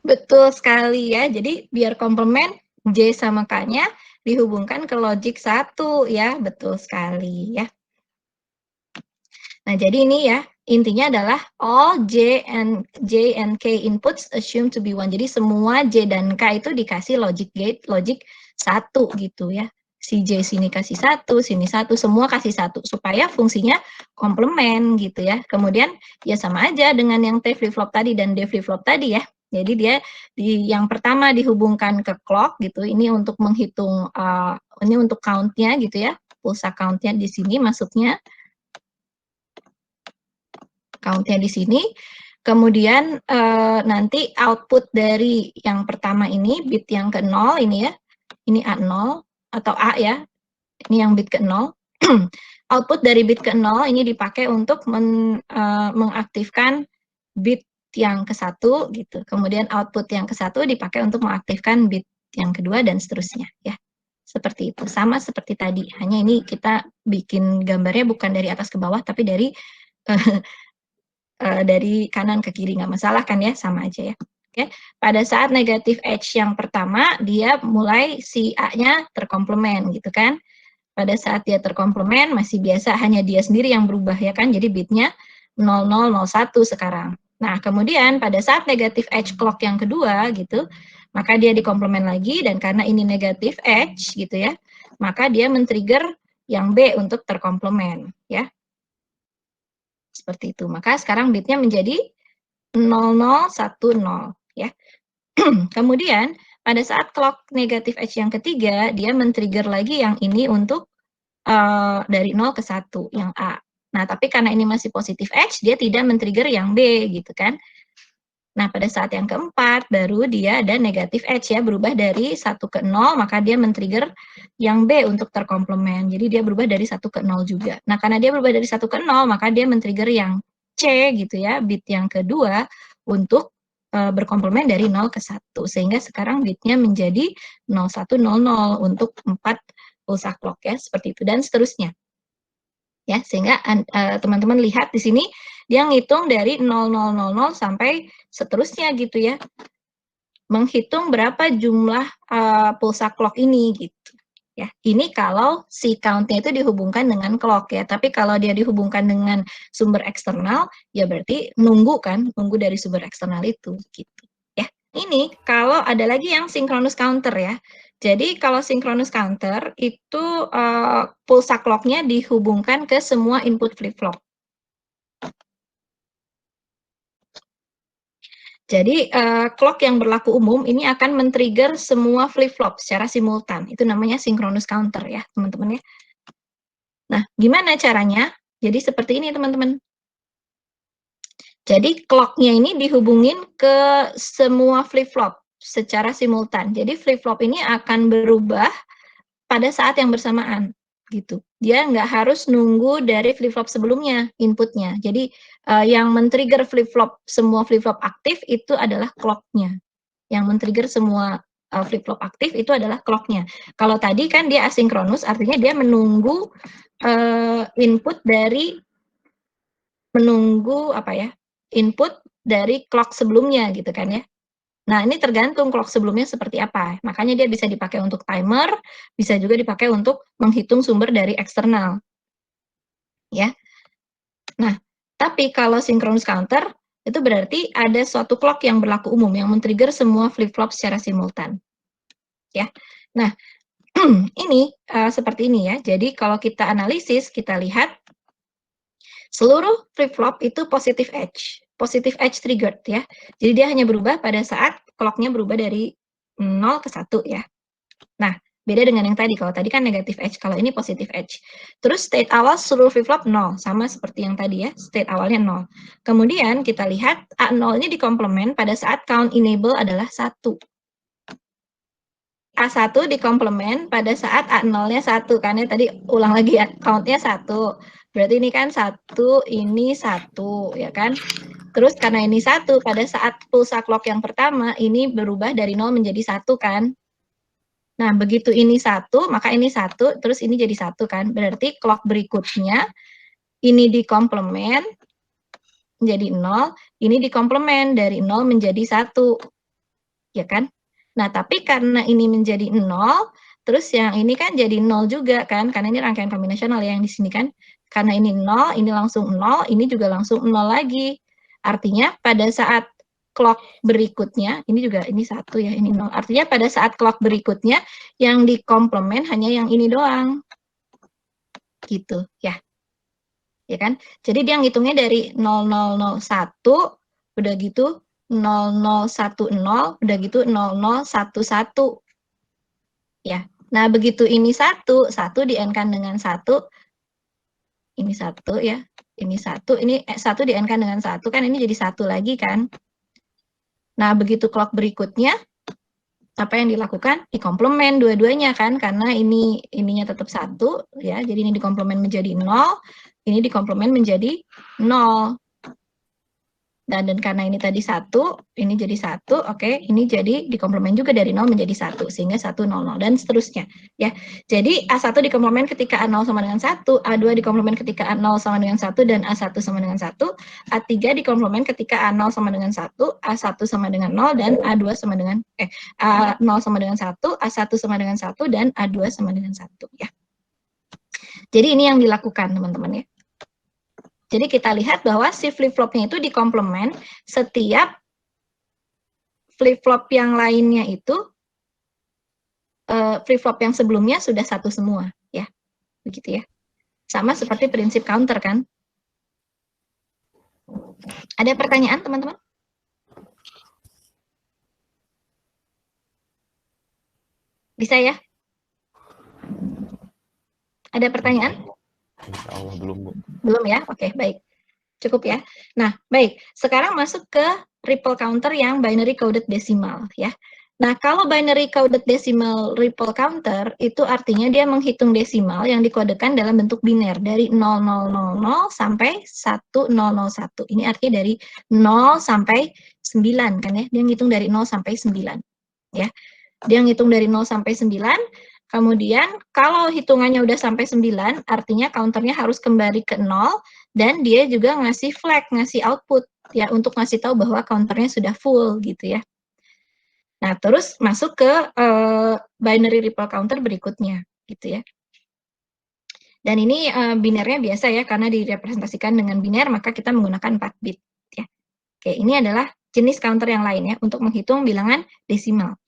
Betul sekali ya. Jadi biar komplement, J sama K-nya dihubungkan ke logic 1 ya. Betul sekali ya. Nah, jadi ini ya, intinya adalah all J and K inputs assumed to be 1. Jadi semua J dan K itu dikasih logic gate, logic 1 gitu ya. Si J sini kasih 1, sini 1, semua kasih 1, supaya fungsinya komplement gitu ya. Kemudian ya sama aja dengan yang T flip-flop tadi dan D flip-flop tadi ya. Jadi dia yang pertama dihubungkan ke clock gitu, ini untuk menghitung, ini untuk count-nya gitu ya, pulsa count-nya di sini masuknya. Count-nya di sini, kemudian nanti output dari yang pertama ini, bit yang ke 0 ini ya, ini A0 atau A ya, ini yang bit ke 0. Output dari bit ke 0 ini dipakai untuk mengaktifkan bit yang ke 1 gitu. Kemudian output yang ke 1 dipakai untuk mengaktifkan bit yang kedua dan seterusnya ya. Seperti itu, sama seperti tadi, hanya ini kita bikin gambarnya bukan dari atas ke bawah, tapi dari kanan ke kiri, nggak masalah kan ya, sama aja ya. Oke, pada saat negatif edge yang pertama, dia mulai si A-nya terkomplement gitu kan. Pada saat dia terkomplement, masih biasa hanya dia sendiri yang berubah ya kan, jadi bitnya 0001 sekarang. Nah, kemudian pada saat negatif edge clock yang kedua gitu, maka dia dikomplement lagi, dan karena ini negatif edge gitu ya, maka dia men-trigger yang B untuk terkomplement ya. Seperti itu. Maka sekarang bitnya menjadi 0010 ya. Kemudian pada saat clock negatif edge yang ketiga, dia men-trigger lagi yang ini untuk dari 0 ke 1 yang A. Nah, tapi karena ini masih positif edge, dia tidak men-trigger yang B gitu kan. Nah, pada saat yang keempat, baru dia ada negatif edge ya, berubah dari 1 ke 0, maka dia men-trigger yang B untuk terkomplement. Jadi dia berubah dari 1 ke 0 juga. Nah, karena dia berubah dari 1 ke 0, maka dia men-trigger yang C gitu ya, bit yang kedua untuk berkomplement dari 0 ke 1. Sehingga sekarang bitnya menjadi 0100 untuk 4 pulsa clock ya, seperti itu, dan seterusnya. Ya, sehingga teman-teman lihat di sini dia ngitung dari 0000 sampai seterusnya gitu ya. Menghitung berapa jumlah pulsa clock ini gitu. Ya, ini kalau si count-nya itu dihubungkan dengan clock ya. Tapi kalau dia dihubungkan dengan sumber eksternal, ya berarti nunggu dari sumber eksternal itu gitu. Ya, ini kalau ada lagi yang synchronous counter ya. Jadi kalau synchronous counter itu pulsa clock-nya dihubungkan ke semua input flip-flop. Jadi clock yang berlaku umum ini akan men-trigger semua flip-flop secara simultan. Itu namanya synchronous counter ya, teman-teman ya. Nah, gimana caranya? Jadi seperti ini, teman-teman. Jadi clock-nya ini dihubungin ke semua flip-flop secara simultan. Jadi flip-flop ini akan berubah pada saat yang bersamaan gitu. Dia nggak harus nunggu dari flip-flop sebelumnya inputnya. Jadi yang men-trigger flip-flop, semua flip-flop aktif itu adalah clock-nya. Yang men-trigger semua flip-flop aktif itu adalah clock-nya. Kalau tadi kan dia asinkronus, artinya dia menunggu input dari input dari clock sebelumnya gitu kan ya. Nah, ini tergantung clock sebelumnya seperti apa. Makanya dia bisa dipakai untuk timer, bisa juga dipakai untuk menghitung sumber dari eksternal. Ya. Nah, tapi kalau synchronous counter, itu berarti ada suatu clock yang berlaku umum, yang men-trigger semua flip-flop secara simultan. Ya. Nah, ini seperti ini ya. Jadi kalau kita analisis, kita lihat seluruh flip-flop itu positive edge triggered ya. Jadi dia hanya berubah pada saat clock-nya berubah dari 0 ke 1 ya. Nah, beda dengan yang tadi. Kalau tadi kan negative edge, kalau ini positive edge. Terus state awal seluruh flip-flop 0, sama seperti yang tadi ya, state awalnya 0. Kemudian kita lihat A0 ini dikomplement pada saat count enable adalah 1. A1 dikomplement pada saat A0-nya 1, kan ya, tadi ulang lagi ya, count-nya 1. Berarti ini kan 1, ini 1, ya kan? Terus karena ini 1, pada saat pulsa clock yang pertama, ini berubah dari 0 menjadi 1 kan? Nah, begitu ini 1, maka ini 1, terus ini jadi 1 kan? Berarti clock berikutnya, ini dikomplement menjadi 0, ini dikomplement dari 0 menjadi 1. Ya kan? Nah, tapi karena ini menjadi 0, terus yang ini kan jadi 0 juga kan, karena ini rangkaian kombinasional ya yang di sini kan. Karena ini 0, ini langsung 0, ini juga langsung 0 lagi. Artinya pada saat clock berikutnya, ini juga ini 1 ya, ini 0. Artinya pada saat clock berikutnya, yang dikomplement hanya yang ini doang. Gitu ya. Ya kan? Jadi dia ngitungnya dari 0001, udah gitu 0010, udah gitu 0011. Ya. Nah, begitu ini 1 di-N-kan dengan 1, ini 1 ya, ini 1, ini 1 di-N-kan dengan 1, kan ini jadi 1 lagi kan. Nah, begitu clock berikutnya, apa yang dilakukan? Dikomplement dua-duanya kan, karena ininya tetap 1, ya, jadi ini dikomplement menjadi 0, ini dikomplement menjadi 0. Dan karena ini tadi 1, ini jadi 1, oke, ini jadi dikomplement juga dari 0 menjadi 1, sehingga 1, 0, 0, dan seterusnya. Ya. Jadi A1 dikomplement ketika A0 sama dengan 1, A2 dikomplement ketika A0 sama dengan 1, dan A1 sama dengan 1, A3 dikomplement ketika A0 sama dengan 1, A1 sama dengan 0, dan A2 sama dengan, A0 sama dengan 1, A1 sama dengan 1, dan A2 sama dengan 1. Ya. Jadi ini yang dilakukan, teman-teman ya. Jadi kita lihat bahwa si flip-flopnya itu dikomplement setiap flip-flop yang lainnya itu, flip-flop yang sebelumnya sudah 1 semua, ya. Begitu ya. Sama seperti prinsip counter kan. Ada pertanyaan teman-teman? Bisa ya? Ada pertanyaan? Insya Allah belum, Bu. Belum ya? Oke, baik. Cukup ya. Nah, baik. Sekarang masuk ke ripple counter yang binary coded decimal ya. Nah, kalau binary coded decimal ripple counter itu artinya dia menghitung desimal yang dikodekan dalam bentuk biner dari 0000 sampai 1001. Ini artinya dari 0 sampai 9 kan ya. Dia ngitung dari 0 sampai 9 ya. Dia ngitung dari 0 sampai 9. Kemudian kalau hitungannya udah sampai 9, artinya counternya harus kembali ke 0, dan dia juga ngasih flag, ngasih output, ya, untuk ngasih tahu bahwa counternya sudah full, gitu ya. Nah, terus masuk ke binary ripple counter berikutnya, gitu ya. Dan ini binernya biasa ya, karena direpresentasikan dengan biner, maka kita menggunakan 4 bit. Ya. Oke, ini adalah jenis counter yang lain ya, untuk menghitung bilangan desimal.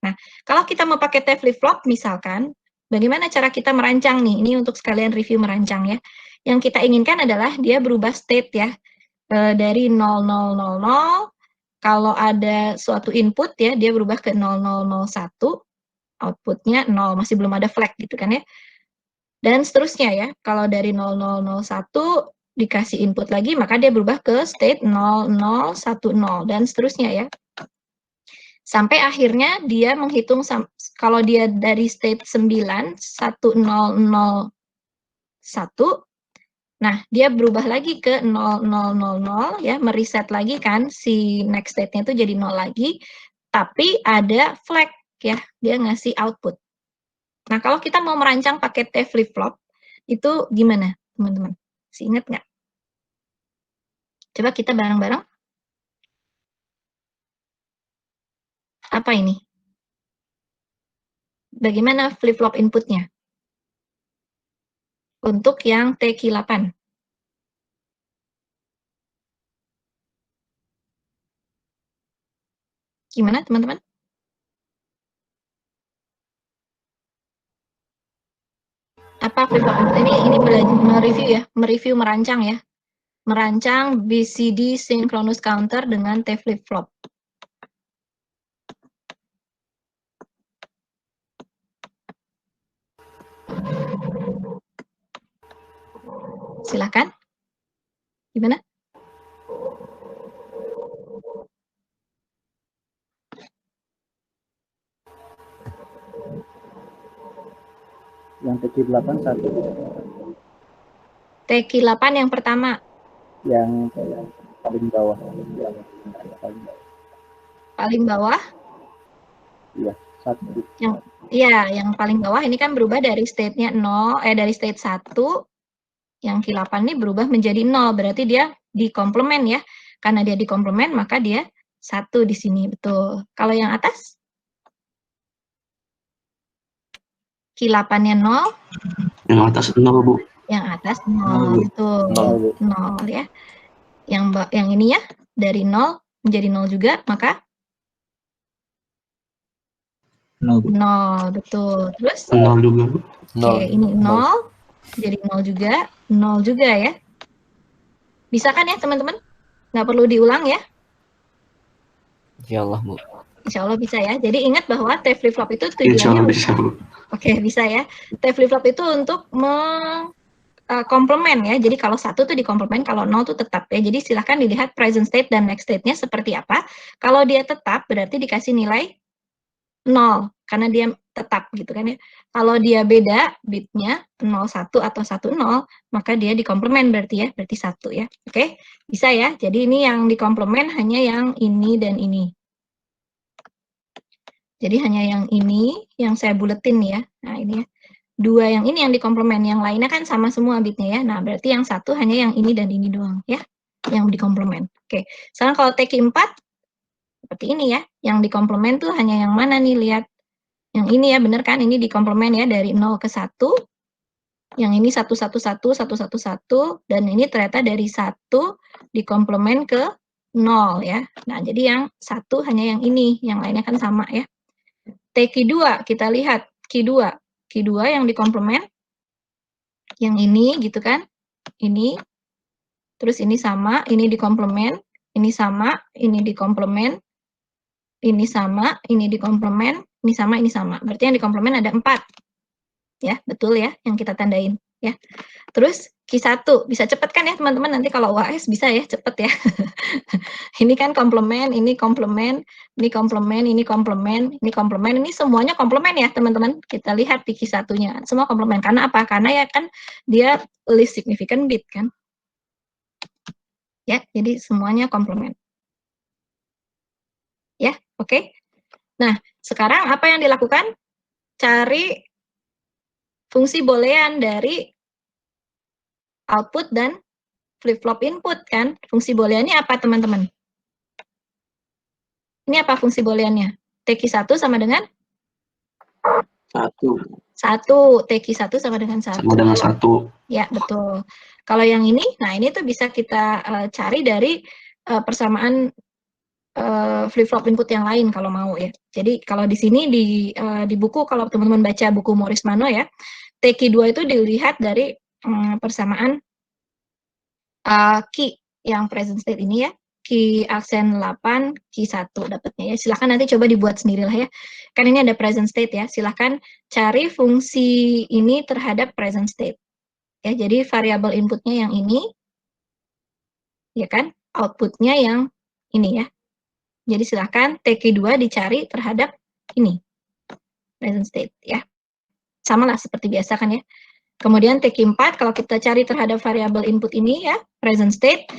Nah, kalau kita mau pakai T flip-flop misalkan, bagaimana cara kita merancang nih? Ini untuk sekalian review merancang ya. Yang kita inginkan adalah dia berubah state ya, dari 0000, kalau ada suatu input ya, dia berubah ke 0001, outputnya 0, masih belum ada flag gitu kan ya. Dan seterusnya ya, kalau dari 0001 dikasih input lagi, maka dia berubah ke state 0010, dan seterusnya ya. Sampai akhirnya dia menghitung, kalau dia dari state 9, 1001, nah dia berubah lagi ke 0000 ya, mereset lagi kan si next state-nya itu jadi 0 lagi, tapi ada flag ya, dia ngasih output. Nah, kalau kita mau merancang pakai T flip-flop, itu gimana teman-teman? Masih ingat nggak? Coba kita bareng-bareng. Apa ini? Bagaimana flip-flop inputnya? Untuk yang TQ8. Gimana teman-teman? Apa flip-flop input ini mereview ya, mereview merancang ya. Merancang BCD synchronous counter dengan T flip-flop. Silakan. Gimana? Yang TQ8 satu. TQ8 yang pertama. Yang paling bawah. Paling bawah? Iya, satu. Yang paling bawah ini kan berubah dari state-nya 0, dari state 1, yang Q8 ini berubah menjadi 0, berarti dia dikomplement ya. Karena dia dikomplement, maka dia 1 di sini, betul. Kalau yang atas? Q8-nya 0. Yang atas 0, Bu. Yang atas 0, betul. 0 ya. Yang ini ya, dari 0 menjadi 0 juga, maka 0, betul. Terus? 0 juga, Bu. Oke, ini 0, jadi 0 juga ya. Bisa kan ya teman-teman? Nggak perlu diulang ya? Insya Allah, Bu. Insya Allah bisa ya. Jadi ingat bahwa T flip-flop itu tujuannya... Insya Allah bisa, Bu. Oke, bisa ya. T flip-flop itu untuk komplement ya. Jadi kalau 1 tuh dikomplement, kalau 0 tuh tetap ya. Jadi silahkan dilihat present state dan next state-nya seperti apa. Kalau dia tetap, berarti dikasih nilai 0, karena dia tetap gitu kan ya. Kalau dia beda bitnya 01 atau 10, maka dia dikomplement berarti ya, berarti 1 ya. Oke, bisa ya. Jadi ini yang dikomplement hanya yang ini dan ini. Jadi hanya yang ini yang saya buletin ya. Nah, ini ya. 2 yang ini yang dikomplement, yang lainnya kan sama semua bitnya ya. Nah, berarti yang 1 hanya yang ini dan ini doang ya, yang dikomplement. Oke. Sekarang kalau TQ4 seperti ini ya. Yang dikomplement tuh hanya yang mana nih, lihat. Yang ini ya, bener kan? Ini dikomplement ya dari 0 ke 1. Yang ini 111, 111, dan ini ternyata dari 1 dikomplement ke 0 ya. Nah, jadi yang 1 hanya yang ini, yang lainnya kan sama ya. TQ2, kita lihat Q2. Q2 yang dikomplement, yang ini gitu kan, ini, terus ini sama, ini dikomplement, ini sama, ini dikomplement, ini sama, ini dikomplement, ini sama, ini sama. Berarti yang dikomplement ada 4. Ya, betul ya, yang kita tandain ya. Terus Q1, bisa cepet kan ya teman-teman, nanti kalau UAS bisa ya, cepet ya. Ini kan komplement, ini komplement, ini komplement, ini komplement, ini komplement, ini semuanya komplement ya teman-teman. Kita lihat di Q1-nya, semua komplement. Karena apa? Karena ya kan dia least significant bit kan. Ya, jadi semuanya komplement. Ya, oke. Nah, sekarang apa yang dilakukan? Cari fungsi boolean dari output dan flip-flop input kan. Fungsi booleannya apa teman-teman? Ini apa fungsi booleannya? TQ1 sama dengan? 1. 1. TQ1 sama dengan 1. Sama dengan 1. Ya, betul. Kalau yang ini, nah ini tuh bisa kita cari dari persamaan flip-flop input yang lain kalau mau ya. Jadi kalau di sini di buku, kalau teman-teman baca buku Morris Mano ya, TQ2 itu dilihat dari persamaan key yang present state ini ya, key aksen 8, key 1 dapatnya ya. Silahkan nanti coba dibuat sendiri lah ya. Kan ini ada present state ya, silahkan cari fungsi ini terhadap present state. Ya, jadi variabel inputnya yang ini, ya kan, outputnya yang ini ya. Jadi silahkan TQ2 dicari terhadap ini, present state ya. Sama lah seperti biasa kan ya. Kemudian TQ4 kalau kita cari terhadap variabel input ini ya, present state,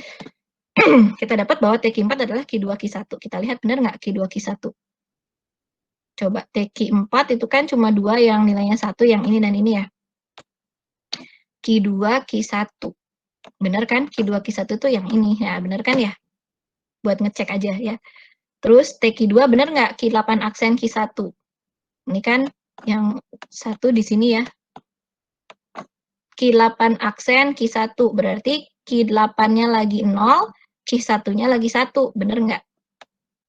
kita dapat bahwa TQ4 adalah Q2, Q1. Kita lihat benar nggak Q2, Q1? Coba TQ4 itu kan cuma 2 yang nilainya 1, yang ini dan ini ya. Q2, Q1. Benar kan? Q2, Q1 itu yang ini. Ya, benar kan ya? Buat ngecek aja ya. Terus TQ2 benar nggak? Q8 aksen Q1. Ini kan yang 1 di sini ya. Q8 aksen Q1. Berarti Q8-nya lagi 0, Q1-nya lagi 1. Benar nggak?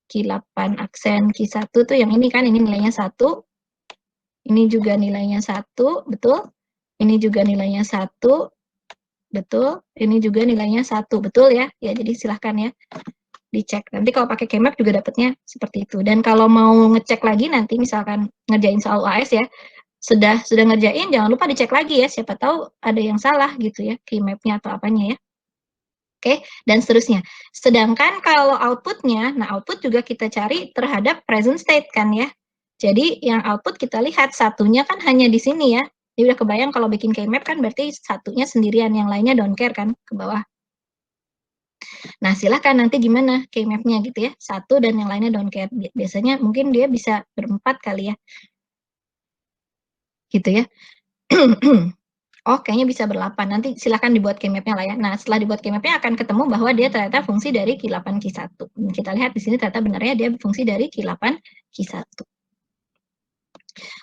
Q8 aksen Q1 tuh yang ini kan, ini nilainya 1. Ini juga nilainya 1, betul? Ini juga nilainya 1. Betul, ini juga nilainya 1, betul ya? Ya, jadi silahkan ya, dicek. Nanti kalau pakai Kmap juga dapatnya seperti itu. Dan kalau mau ngecek lagi nanti misalkan ngerjain soal UAS ya, sudah ngerjain, jangan lupa dicek lagi ya, siapa tahu ada yang salah gitu ya, Kmap-nya atau apanya ya. Oke, dan seterusnya. Sedangkan kalau outputnya, nah output juga kita cari terhadap present state kan ya. Jadi yang output kita lihat satunya kan hanya di sini ya. Jadi udah kebayang kalau bikin Kmap kan berarti satunya sendirian, yang lainnya don't care kan ke bawah. Nah silahkan nanti gimana Kmap-nya gitu ya. 1 dan yang lainnya don't care. Biasanya mungkin dia bisa berempat kali ya. Gitu ya. Oh, kayaknya bisa berlapan. Nanti silahkan dibuat Kmap-nya lah ya. Nah, setelah dibuat Kmap-nya akan ketemu bahwa dia ternyata fungsi dari Q8, Q1. Kita lihat di sini ternyata benarnya dia fungsi dari Q8, Q1.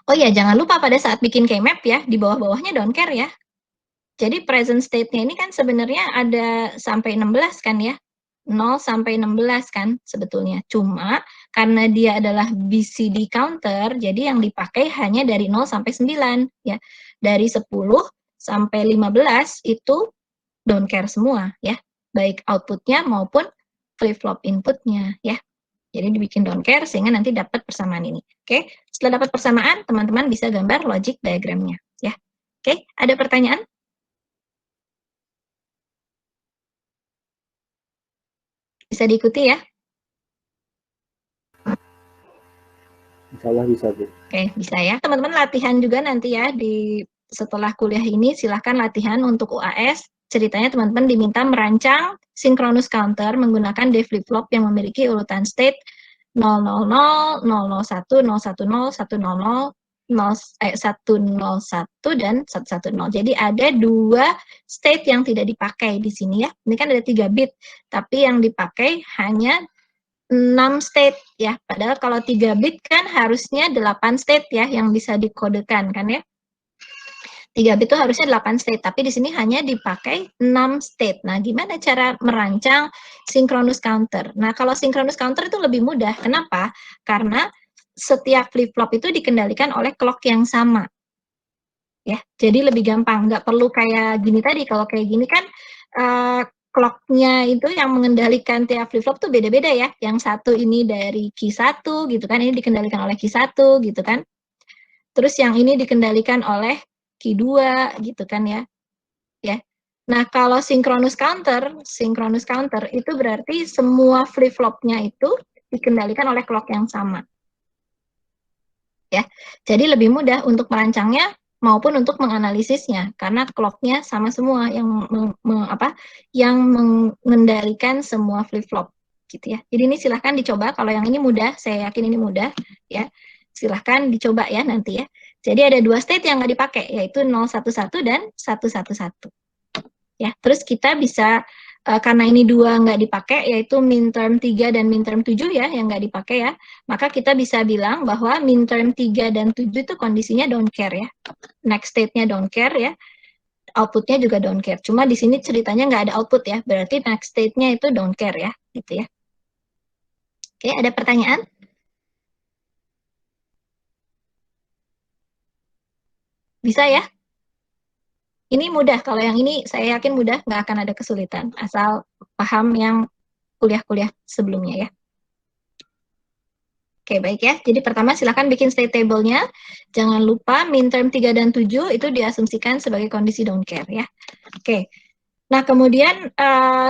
Oh iya, jangan lupa pada saat bikin Kmap ya, di bawah-bawahnya don't care ya. Jadi present state-nya ini kan sebenarnya ada sampai 16 kan ya. 0 sampai 16 kan sebetulnya. Cuma karena dia adalah BCD counter, jadi yang dipakai hanya dari 0 sampai 9 ya. Dari 10 sampai 15 itu don't care semua ya, baik outputnya maupun flip-flop inputnya ya. Jadi dibikin don't care sehingga nanti dapat persamaan ini. Oke, setelah dapat persamaan, teman-teman bisa gambar logic diagramnya ya. Oke, ada pertanyaan? Bisa diikuti ya? Insya Allah bisa, Bu. Oke, bisa ya. Teman-teman latihan juga nanti ya setelah kuliah ini, silahkan latihan untuk UAS. Ceritanya teman-teman diminta merancang synchronous counter menggunakan D flip-flop yang memiliki urutan state 000, 001, 010, 100, 101, dan 110. Jadi ada 2 state yang tidak dipakai di sini ya. Ini kan ada 3 bit, tapi yang dipakai hanya 6 state ya. Padahal kalau 3 bit kan harusnya 8 state ya yang bisa dikodekan kan ya. 3 bit itu harusnya 8 state, tapi di sini hanya dipakai 6 state. Nah, gimana cara merancang synchronous counter? Nah, kalau synchronous counter itu lebih mudah. Kenapa? Karena setiap flip-flop itu dikendalikan oleh clock yang sama. Ya, jadi lebih gampang. Nggak perlu kayak gini tadi. Kalau kayak gini kan clock-nya itu yang mengendalikan tiap flip-flop tuh beda-beda ya. Yang satu ini dari key 1 gitu kan, ini dikendalikan oleh key 1 gitu kan. Terus yang ini dikendalikan oleh key 2 gitu kan ya. Ya. Nah, kalau synchronous counter itu berarti semua flip-flopnya itu dikendalikan oleh clock yang sama. Ya. Jadi lebih mudah untuk merancangnya maupun untuk menganalisisnya karena clock-nya sama semua yang yang mengendalikan semua flip-flop gitu ya. Jadi ini silahkan dicoba, kalau yang ini mudah, saya yakin ini mudah ya. Silahkan dicoba ya nanti ya. Jadi ada 2 state yang nggak dipakai, yaitu 011 dan 111. Ya, terus kita bisa, karena ini 2 nggak dipakai, yaitu minterm 3 dan minterm 7 ya, yang nggak dipakai ya, maka kita bisa bilang bahwa minterm 3 dan 7 itu kondisinya don't care ya. Next state-nya don't care ya, output-nya juga don't care. Cuma di sini ceritanya nggak ada output ya, berarti next state-nya itu don't care ya, gitu ya. Oke, ada pertanyaan? Bisa ya? Ini mudah, kalau yang ini saya yakin mudah, nggak akan ada kesulitan, asal paham yang kuliah-kuliah sebelumnya ya. Oke, baik ya. Jadi pertama silakan bikin state table-nya. Jangan lupa minterm 3 dan 7 itu diasumsikan sebagai kondisi don't care ya. Oke. Nah, kemudian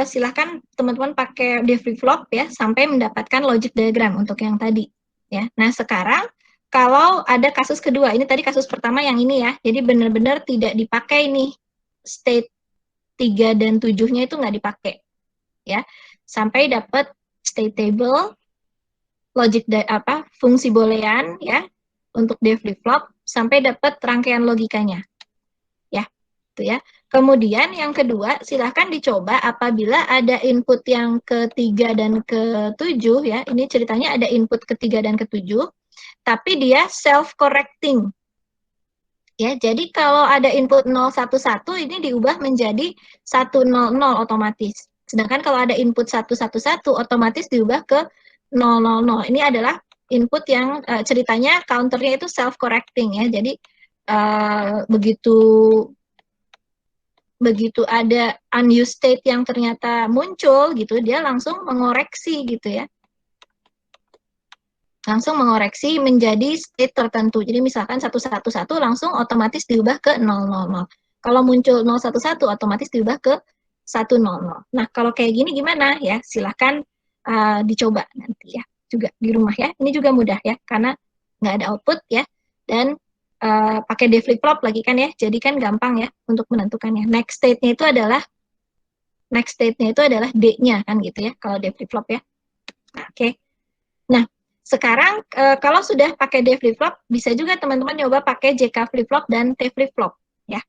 silakan teman-teman pakai div flip-flop ya sampai mendapatkan logic diagram untuk yang tadi ya. Nah, sekarang kalau ada kasus kedua, ini tadi kasus pertama yang ini ya, jadi benar-benar tidak dipakai nih, state 3 dan 7-nya itu nggak dipakai, ya. Sampai dapat state table, logic fungsi boolean, ya, untuk div flip-flop, sampai dapat rangkaian logikanya, ya, itu ya. Kemudian yang kedua, silahkan dicoba apabila ada input yang ketiga dan ketujuh, ya, ini ceritanya ada input ketiga dan ketujuh, tapi dia self-correcting. Ya, jadi kalau ada input 011 ini diubah menjadi 100 otomatis. Sedangkan kalau ada input 111 otomatis diubah ke 000. Ini adalah input yang ceritanya counternya itu self-correcting ya. Jadi begitu ada unused state yang ternyata muncul gitu, dia langsung mengoreksi gitu ya. Langsung mengoreksi menjadi state tertentu. Jadi misalkan 111 langsung otomatis diubah ke 000. Kalau muncul 011 otomatis diubah ke 100. Nah, kalau kayak gini gimana ya? Silahkan dicoba nanti ya. Juga di rumah ya. Ini juga mudah ya, karena nggak ada output ya. Dan pakai div flip-flop lagi kan ya. Jadi kan gampang ya untuk menentukannya. Next state-nya itu adalah D-nya kan gitu ya, kalau div flip-flop ya. Nah, oke. Nah, sekarang kalau sudah pakai D flip-flop, bisa juga teman-teman nyoba pakai JK flip-flop dan T flip-flop ya.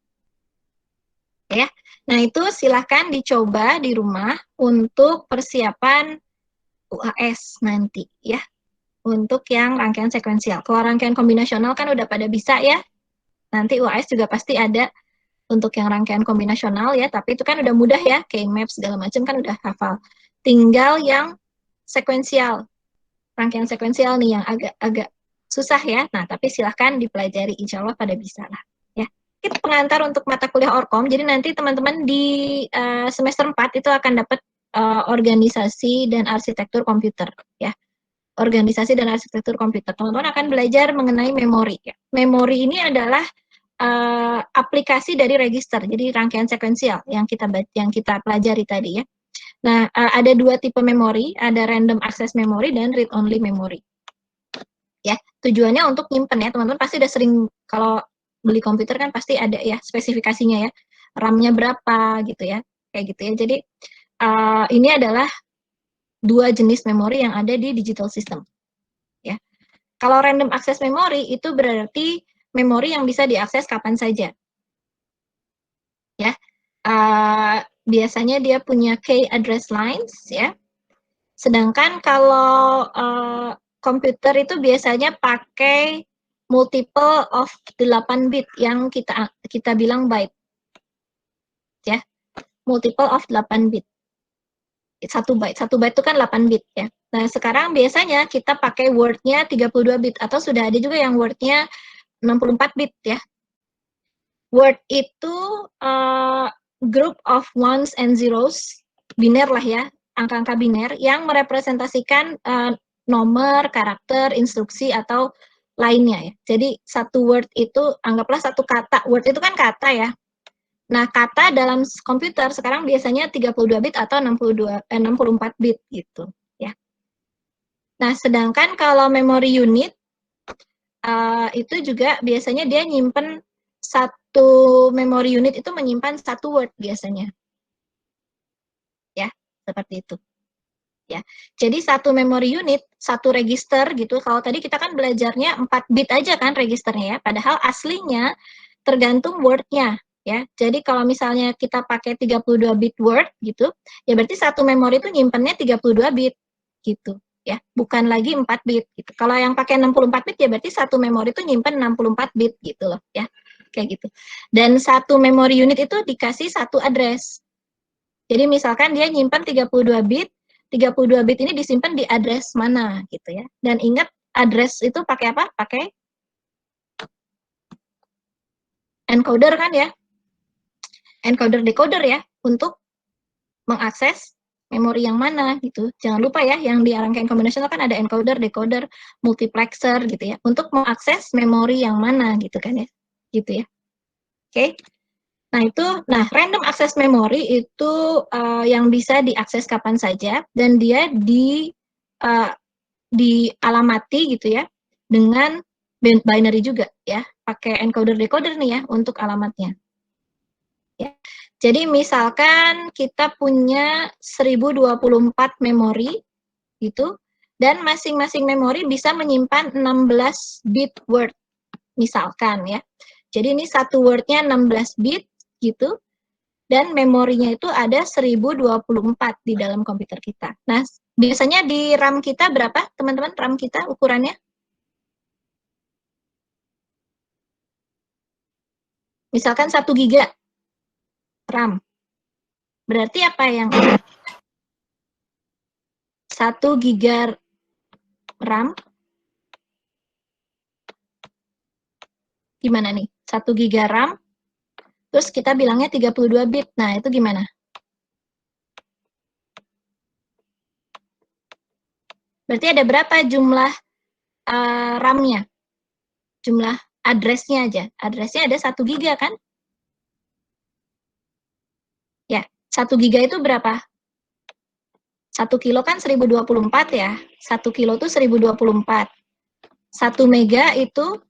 Ya. Nah, itu silahkan dicoba di rumah untuk persiapan UAS nanti ya. Untuk yang rangkaian sekuensial. Kalau rangkaian kombinasional kan udah pada bisa ya. Nanti UAS juga pasti ada untuk yang rangkaian kombinasional ya, tapi itu kan udah mudah ya, K-map segala macam kan udah hafal. Tinggal yang sekuensial. Rangkaian sekuensial nih yang agak susah ya. Nah, tapi silahkan dipelajari, insya Allah pada bisa lah. Ya. Itu pengantar untuk mata kuliah Orkom. Jadi nanti teman-teman di semester 4 itu akan dapat organisasi dan arsitektur komputer. Ya. Organisasi dan arsitektur komputer. Teman-teman akan belajar mengenai memori. Ya. Memori ini adalah aplikasi dari register. Jadi rangkaian sekuensial yang kita pelajari tadi ya. Nah, ada 2 tipe memori, ada random access memory dan read-only memory. Ya, tujuannya untuk nyimpen ya, teman-teman pasti udah sering, kalau beli komputer kan pasti ada ya spesifikasinya ya, RAM-nya berapa gitu ya, kayak gitu ya. Jadi, ini adalah 2 jenis memori yang ada di digital system. Ya. Kalau random access memory itu berarti memori yang bisa diakses kapan saja. Ya. Biasanya dia punya key address lines ya. Sedangkan kalau komputer itu biasanya pakai multiple of 8 bit yang kita bilang byte. Ya. Multiple of 8 bit. 1 byte. 1 byte itu kan 8 bit ya. Nah, sekarang biasanya kita pakai word-nya 32 bit atau sudah ada juga yang word-nya 64 bit ya. Word itu group of ones and zeros, biner lah ya, angka-angka biner yang merepresentasikan nomor, karakter, instruksi atau lainnya ya. Jadi satu word itu anggaplah satu kata. Word itu kan kata ya. Nah, kata dalam komputer sekarang biasanya 32 bit atau 64 bit gitu ya. Nah, sedangkan kalau memory unit itu juga biasanya dia nyimpen satu memory unit itu menyimpan satu word biasanya. Ya, seperti itu. Ya. Jadi satu memory unit, satu register gitu. Kalau tadi kita kan belajarnya 4 bit aja kan registernya ya, padahal aslinya tergantung word-nya ya. Jadi kalau misalnya kita pakai 32 bit word gitu, ya berarti satu memori itu nyimpennya 32 bit gitu ya, bukan lagi 4 bit gitu. Kalau yang pakai 64 bit ya berarti satu memori itu nyimpen 64 bit gitu loh ya. Kayak gitu. Dan satu memori unit itu dikasih satu address. Jadi misalkan dia nyimpen 32 bit, 32 bit ini disimpan di address mana gitu ya. Dan ingat address itu pakai apa? Pakai encoder kan ya. Encoder decoder ya untuk mengakses memori yang mana gitu. Jangan lupa ya, yang di rangkaian combinational kan ada encoder, decoder, multiplexer gitu ya, untuk mengakses memori yang mana gitu kan ya. Gitu ya. Oke. Nah, random access memory itu yang bisa diakses kapan saja dan dia dialamati gitu ya dengan binary juga ya, pakai encoder decoder nih ya untuk alamatnya. Ya. Jadi misalkan kita punya 1024 memori gitu dan masing-masing memori bisa menyimpan 16 bit word misalkan ya. Jadi ini satu wordnya 16 bit gitu, dan memorinya itu ada 1024 di dalam komputer kita. Nah, biasanya di RAM kita berapa, teman-teman, RAM kita ukurannya? Misalkan 1 giga RAM. Berarti apa yang ada? 1 giga RAM. Gimana nih? 1 giga RAM. Terus kita bilangnya 32 bit. Nah, itu gimana? Berarti ada berapa jumlah RAM-nya? Jumlah address-nya aja. Address-nya ada 1 giga kan? Ya, 1 giga itu berapa? 1 kilo kan 1024 ya. 1 kilo itu 1024. 1 mega itu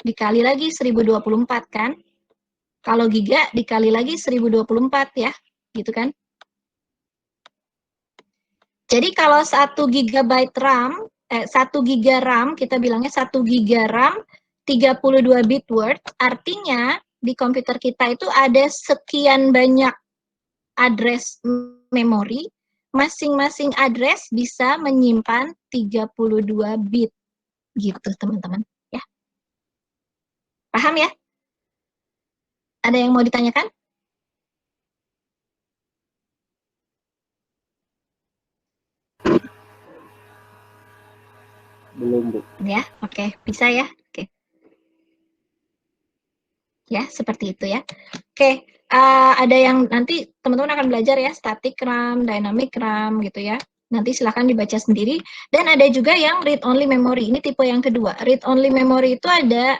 dikali lagi 1024 kan? Kalau giga dikali lagi 1024 ya, gitu kan? Jadi kalau 1 GB RAM, 1 giga RAM, kita bilangnya 1 giga RAM, 32 bit word, artinya di komputer kita itu ada sekian banyak address memori, masing-masing address bisa menyimpan 32 bit, gitu teman-teman. Ya. Paham ya? Ada yang mau ditanyakan? Belum, Bu. Ya, oke. Bisa ya? Oke. Ya, seperti itu ya. Oke, ada yang nanti teman-teman akan belajar ya, static RAM, dynamic RAM gitu ya. Nanti silahkan dibaca sendiri. Dan ada juga yang read-only memory. Ini tipe yang kedua. Read-only memory itu ada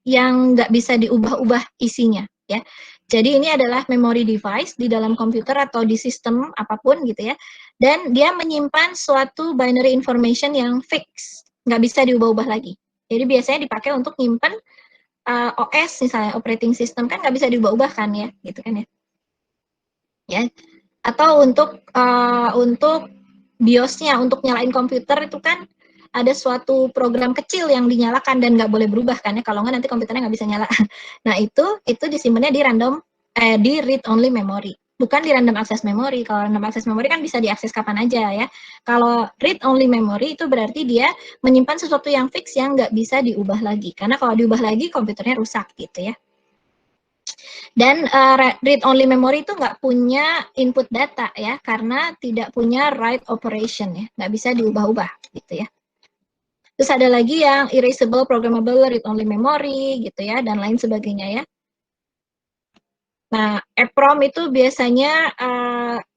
yang nggak bisa diubah-ubah isinya ya. Jadi ini adalah memory device di dalam komputer atau di sistem apapun gitu ya. Dan dia menyimpan suatu binary information yang fix, nggak bisa diubah-ubah lagi. Jadi biasanya dipakai untuk nyimpen OS misalnya, operating system kan nggak bisa diubah-ubah kan ya, gitu kan ya. Ya. Atau untuk BIOS-nya, untuk nyalain komputer itu kan ada suatu program kecil yang dinyalakan dan nggak boleh berubah kan ya, kalau nggak nanti komputernya nggak bisa nyala. Nah itu disimpannya di di read only memory. bukan di random access memory. Kalau random access memory kan bisa diakses kapan aja ya. Kalau read only memory itu berarti dia menyimpan sesuatu yang fix yang nggak bisa diubah lagi. Karena kalau diubah lagi komputernya rusak gitu ya. Dan read only memory itu nggak punya input data ya, karena tidak punya write operation ya, nggak bisa diubah-ubah gitu ya. Terus ada lagi yang erasable programmable read only memory gitu ya, dan lain sebagainya ya. Nah, EPROM itu biasanya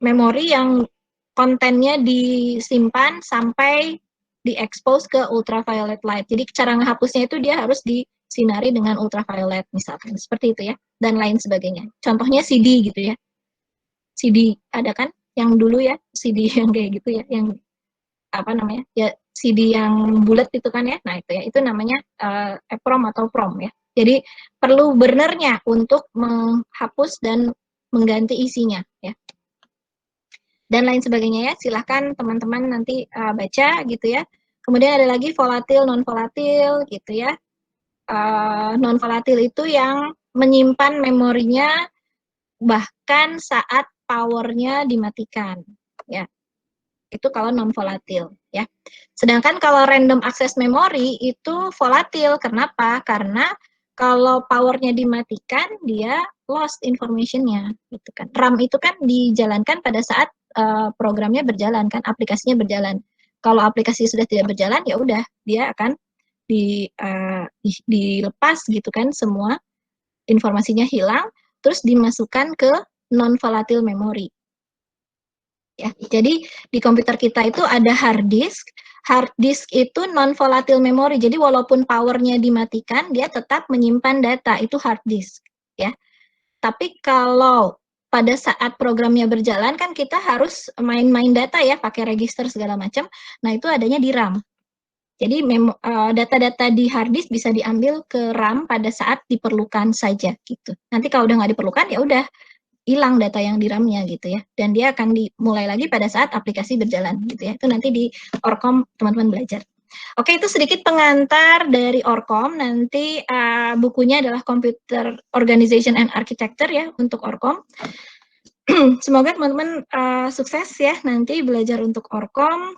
memori yang kontennya disimpan sampai diekspos ke ultraviolet light. Jadi cara ngehapusnya itu dia harus disinari dengan ultraviolet misalkan, seperti itu ya, dan lain sebagainya. Contohnya CD gitu ya. CD ada kan yang dulu ya, CD yang kayak gitu ya, yang apa namanya? Ya CD yang bulat itu kan ya. Nah, itu ya, itu namanya EPROM atau PROM ya. Jadi perlu burnernya untuk menghapus dan mengganti isinya ya. Dan lain sebagainya ya. Silahkan teman-teman nanti baca gitu ya. Kemudian ada lagi volatil, non volatil gitu ya. Non volatil itu yang menyimpan memorinya bahkan saat powernya dimatikan ya. Itu kalau non volatil ya. Sedangkan kalau random access memory itu volatil. Kenapa? Karena kalau powernya dimatikan dia lost information-nya gitu kan. RAM itu kan dijalankan pada saat programnya berjalan kan, aplikasinya berjalan. Kalau aplikasi sudah tidak berjalan ya udah dia akan dilepas gitu kan, semua informasinya hilang terus dimasukkan ke non volatile memory. Ya, jadi di komputer kita itu ada hard disk. Hard disk itu non volatile memory. Jadi walaupun powernya dimatikan, dia tetap menyimpan data. Itu hard disk, ya. Tapi kalau pada saat programnya berjalan kan kita harus main-main data ya, pakai register segala macam. Nah, itu adanya di RAM. Jadi data-data di hard disk bisa diambil ke RAM pada saat diperlukan saja gitu. Nanti kalau udah nggak diperlukan ya udah hilang data yang di RAM-nya gitu ya, dan dia akan dimulai lagi pada saat aplikasi berjalan gitu ya. Itu nanti di Orkom teman-teman belajar. Oke, itu sedikit pengantar dari Orkom. Nanti bukunya adalah Computer Organization and Architecture ya untuk Orkom. Semoga teman-teman sukses ya nanti belajar untuk Orkom.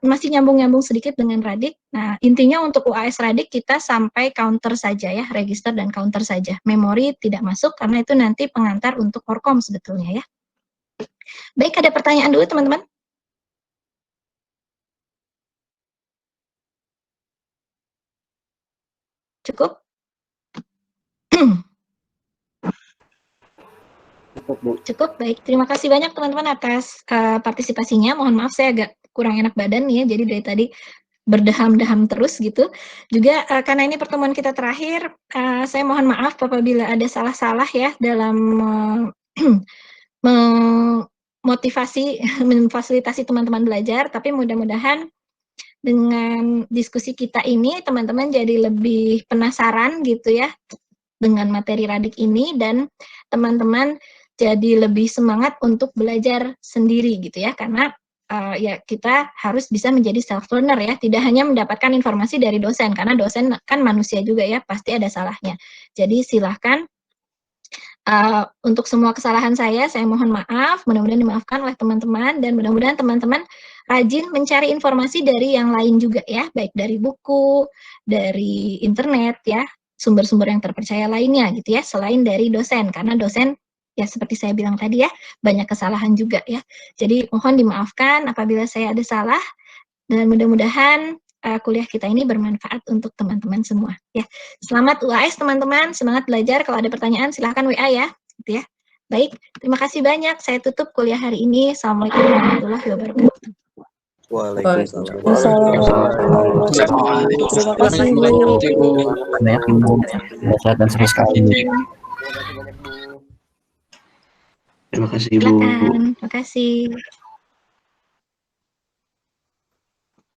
Masih nyambung-nyambung sedikit dengan Radik. Nah, intinya untuk UAS Radik kita sampai counter saja ya, register dan counter saja. Memori tidak masuk karena itu nanti pengantar untuk Orkom sebetulnya ya. Baik, ada pertanyaan dulu teman-teman? Cukup? Cukup, baik. Terima kasih banyak teman-teman atas partisipasinya. Mohon maaf saya agak kurang enak badan nih ya, jadi dari tadi berdeham-deham terus gitu. Juga karena ini pertemuan kita terakhir, saya mohon maaf apabila ada salah-salah ya dalam memotivasi, memfasilitasi teman-teman belajar, tapi mudah-mudahan dengan diskusi kita ini teman-teman jadi lebih penasaran gitu ya dengan materi Radik ini, dan teman-teman jadi lebih semangat untuk belajar sendiri gitu ya, karena ya kita harus bisa menjadi self learner ya, tidak hanya mendapatkan informasi dari dosen, karena dosen kan manusia juga ya, pasti ada salahnya. Jadi silahkan untuk semua kesalahan saya mohon maaf, mudah-mudahan dimaafkan oleh teman-teman, dan mudah-mudahan teman-teman rajin mencari informasi dari yang lain juga ya, baik dari buku, dari internet ya, sumber-sumber yang terpercaya lainnya gitu ya, selain dari dosen, karena dosen ya seperti saya bilang tadi ya, banyak kesalahan juga ya. Jadi mohon dimaafkan apabila saya ada salah, dan mudah-mudahan kuliah kita ini bermanfaat untuk teman-teman semua ya. Selamat UAS teman-teman, semangat belajar. Kalau ada pertanyaan silahkan WA ya, gitu ya. Baik, terima kasih banyak. Saya tutup kuliah hari ini. Assalamualaikum warahmatullahi wabarakatuh. Waalaikumsalam. Terima kasih Bu. Banyak Ibu. Sehat dan sukses sekali. Terima kasih Bu. Silakan. Terima kasih.